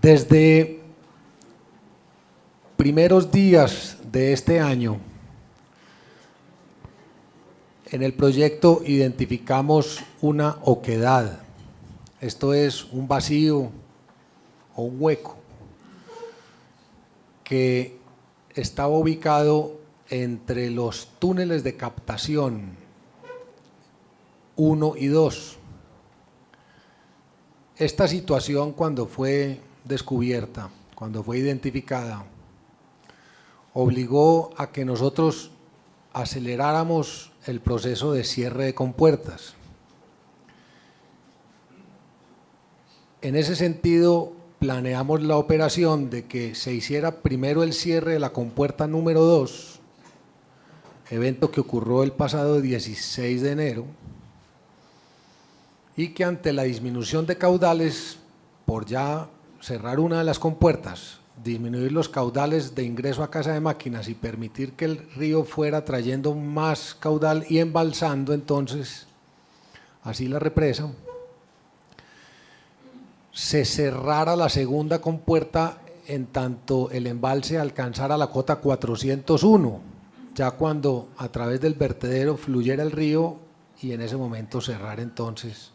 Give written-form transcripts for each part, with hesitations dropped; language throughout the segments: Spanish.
Desde primeros días de este año, en el proyecto identificamos una oquedad, esto es un vacío o un hueco que estaba ubicado entre los túneles de captación 1 y 2. Esta situación, cuando fue descubierta, cuando fue identificada, obligó a que nosotros aceleráramos el proceso de cierre de compuertas. En ese sentido, planeamos la operación de que se hiciera primero el cierre de la compuerta número 2, evento que ocurrió el pasado 16 de enero, y que ante la disminución de caudales, por ya cerrar una de las compuertas, disminuir los caudales de ingreso a casa de máquinas y permitir que el río fuera trayendo más caudal y embalsando entonces así la represa, se cerrara la segunda compuerta en tanto el embalse alcanzara la cota 401, ya cuando a través del vertedero fluyera el río, y en ese momento cerrar entonces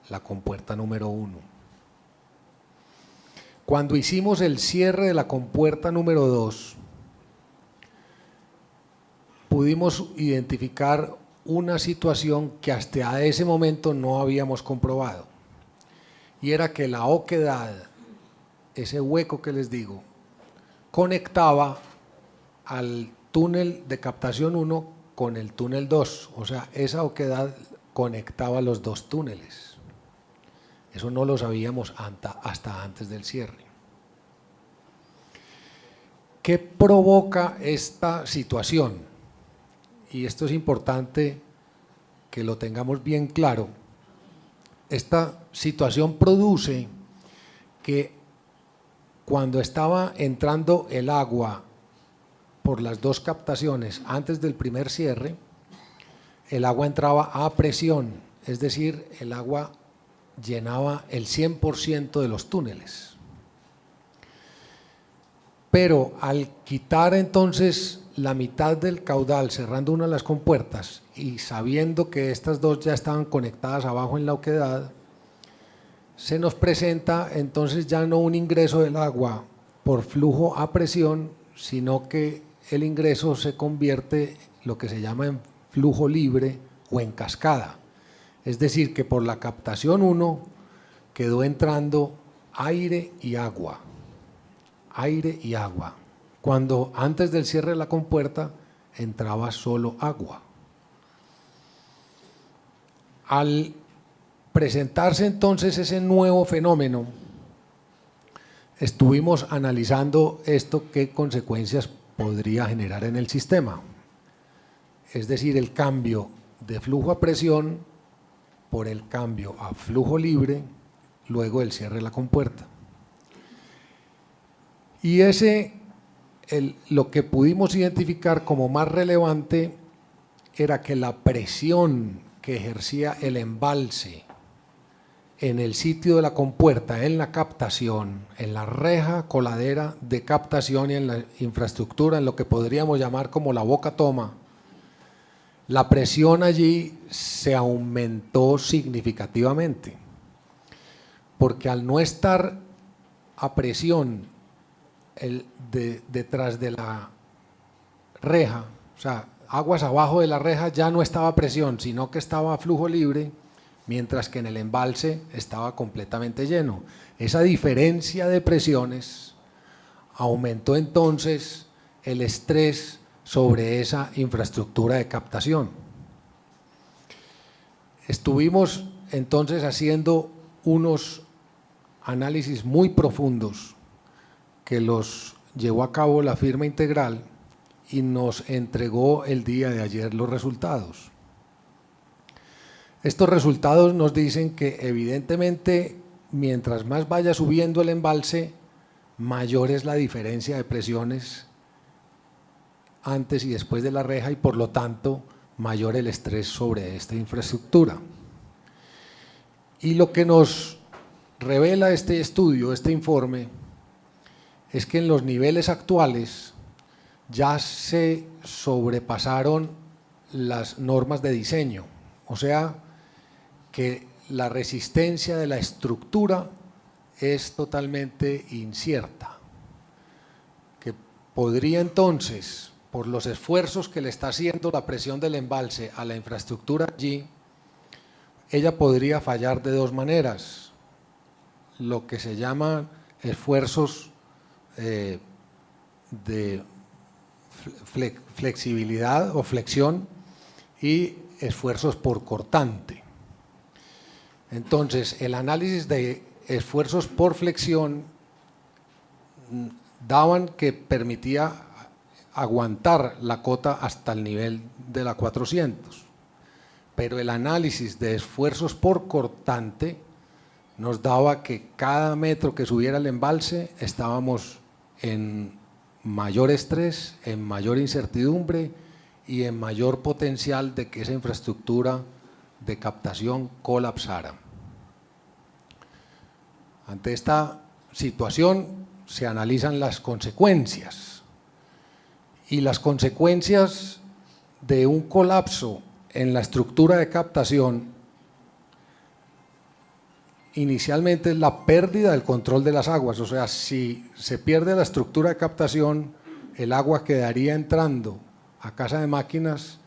la compuerta número 1. Cuando hicimos el cierre de la compuerta número 2, pudimos identificar una situación que hasta ese momento no habíamos comprobado, y era que la oquedad, ese hueco que les digo, conectaba al túnel de captación 1 con el túnel 2, o sea, esa oquedad conectaba los dos túneles. Eso no lo sabíamos hasta antes del cierre. ¿Qué provoca esta situación? Y esto es importante que lo tengamos bien claro. Esta situación produce que cuando estaba entrando el agua por las dos captaciones antes del primer cierre, el agua entraba a presión, es decir, el agua llenaba el 100% de los túneles. Pero al quitar entonces la mitad del caudal, cerrando una de las compuertas y sabiendo que estas dos ya estaban conectadas abajo en la oquedad, se nos presenta entonces ya no un ingreso del agua por flujo a presión, sino que el ingreso se convierte lo que se llama en flujo libre o en cascada. Es decir, que por la captación 1 quedó entrando aire y agua, cuando antes del cierre de la compuerta entraba solo agua. Al presentarse entonces ese nuevo fenómeno, estuvimos analizando esto, qué consecuencias podría generar en el sistema, es decir, el cambio de flujo a presión por el cambio a flujo libre luego del cierre de la compuerta. Y lo que pudimos identificar como más relevante era que la presión que ejercía el embalse en el sitio de la compuerta, en la captación, en la reja coladera de captación y en la infraestructura, en lo que podríamos llamar como la boca toma, la presión allí se aumentó significativamente, porque al no estar a presión detrás de la reja, o sea, aguas abajo de la reja ya no estaba a presión, sino que estaba a flujo libre, mientras que en el embalse estaba completamente lleno. Esa diferencia de presiones aumentó entonces el estrés sobre esa infraestructura de captación. Estuvimos entonces haciendo unos análisis muy profundos que los llevó a cabo la firma Integral y nos entregó el día de ayer los resultados. Estos resultados nos dicen que evidentemente mientras más vaya subiendo el embalse, mayor es la diferencia de presiones antes y después de la reja, y por lo tanto mayor el estrés sobre esta infraestructura. Y lo que nos revela este estudio, este informe, es que en los niveles actuales ya se sobrepasaron las normas de diseño, o sea que la resistencia de la estructura es totalmente incierta, que podría entonces, por los esfuerzos que le está haciendo la presión del embalse a la infraestructura allí, ella podría fallar de dos maneras, lo que se llaman esfuerzos de flexibilidad o flexión y esfuerzos por cortante. Entonces, el análisis de esfuerzos por flexión daban que permitía aguantar la cota hasta el nivel de la 400, pero el análisis de esfuerzos por cortante nos daba que cada metro que subiera el embalse estábamos en mayor estrés, en mayor incertidumbre y en mayor potencial de que esa infraestructura de captación colapsara. Ante esta situación se analizan las consecuencias, y las consecuencias de un colapso en la estructura de captación inicialmente es la pérdida del control de las aguas, o sea, si se pierde la estructura de captación, el agua quedaría entrando a casa de máquinas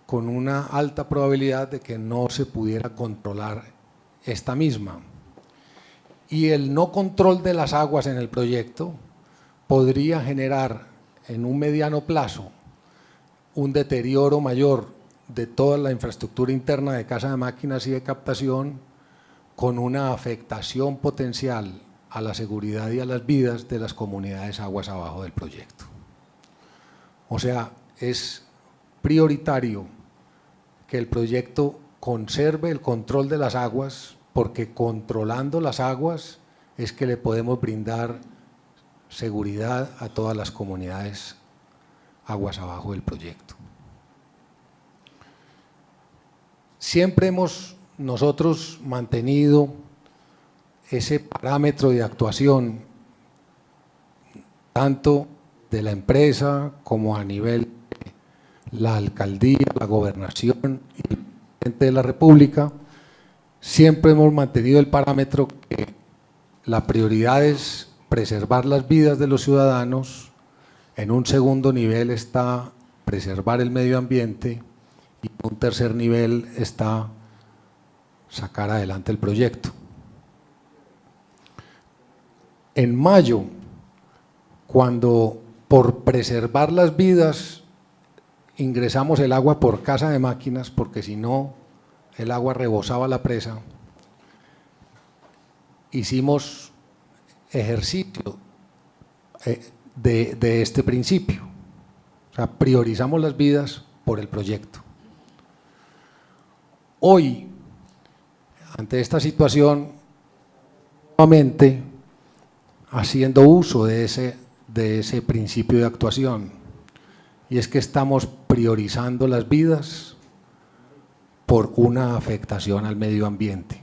con una alta probabilidad de que no se pudiera controlar esta misma. Y el no control de las aguas en el proyecto podría generar en un mediano plazo un deterioro mayor de toda la infraestructura interna de casa de máquinas y de captación, con una afectación potencial a la seguridad y a las vidas de las comunidades aguas abajo del proyecto. O sea, es prioritario que el proyecto conserve el control de las aguas, porque controlando las aguas es que le podemos brindar seguridad a todas las comunidades aguas abajo del proyecto. Siempre hemos nosotros mantenido ese parámetro de actuación, tanto de la empresa como a nivel de la alcaldía, la gobernación y el presidente de la República. Siempre hemos mantenido el parámetro que la prioridad es preservar las vidas de los ciudadanos, en un segundo nivel está preservar el medio ambiente y en un tercer nivel está sacar adelante el proyecto. En mayo, cuando por preservar las vidas ingresamos el agua por casa de máquinas, porque si no el agua rebosaba la presa, hicimos ejercicio de este principio, o sea, priorizamos las vidas por el proyecto. Hoy, ante esta situación, nuevamente haciendo uso de ese principio de actuación, y es que estamos priorizando las vidas por una afectación al medio ambiente.